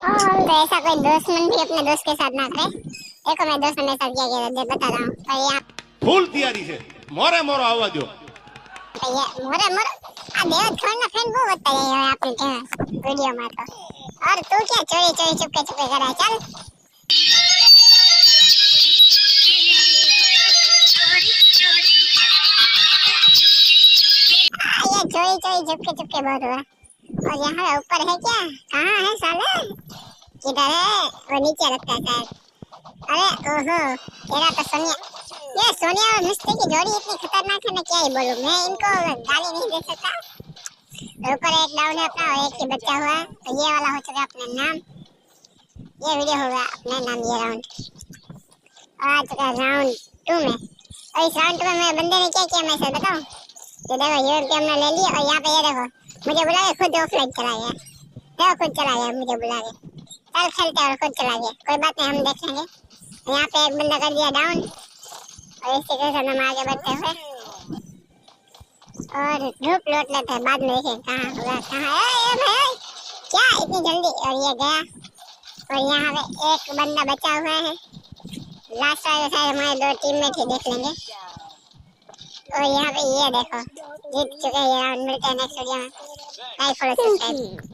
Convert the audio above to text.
तो ऐसा कोई दुश्मन भी अपने दोस्त के साथ ना करे। देखो मैं दोस्त ने मेरे साथ क्या किया था, बता रहा हूँ। पर यहाँ ફૂલ તૈયારી છે, મોરે મોરો આવવા દો। ये मोरे मोरे आ देव छोड़ ना फ्रेंड वो होता है यार अपने के वीडियो में तो। और तू क्या चोरी चोरी चुपके चुपके कर रहा है? चल ये चोरी चोरी चुपके चुपके बहुत हुआ। और यहाँ ऊपर है क्या? कहाँ है साले? किधर है? वो नीचे रखता है शायद। अरे ओहो, तेरा तो सोनिया, ये सोनिया और मिस्टी की जोड़ी इतनी खतरनाक है ना, क्या ही बोलूं। मैं इनको गाली नहीं दे सकता। ऊपर एक डाउन है अपना और एक ही बच्चा हुआ है, तो ये वाला हो चुका अपना नाम। ये वीडियो होगा अपना नाम, ये राउंड आ चुका राउंड 2 में। और इस राउंड 2 में मेरे बंदे ने क्या किया मैं सर बताऊं? ये देखो यूएम के हमने ले लिया और यहाँ पे ये देखो मुझे बुला के खुद ऑफलाइन चला गया। देखो खुद चला गया मुझे बुला के, चल खेलते और खुद चला गया। कोई बात नहीं, हम देख लेंगे। यहाँ पे एक बंदा कर दिया डाउन और इसी के साथ हम आगे बढ़ते हुए और धूप लौट लेते हैं, बाद में देखें कहाँ होगा कहाँ है। भाई क्या इतनी जल्दी? और ये गया। और यहाँ पे एक बंदा बचा हुआ है, लास्ट वाले शायद हमारे 2 टीममेट ही, देख लेंगे। और यहाँ पे ये देखो जीत चुके हैं। मिलते हैं नेक्स्ट वीडियो में। Like follow subscribe.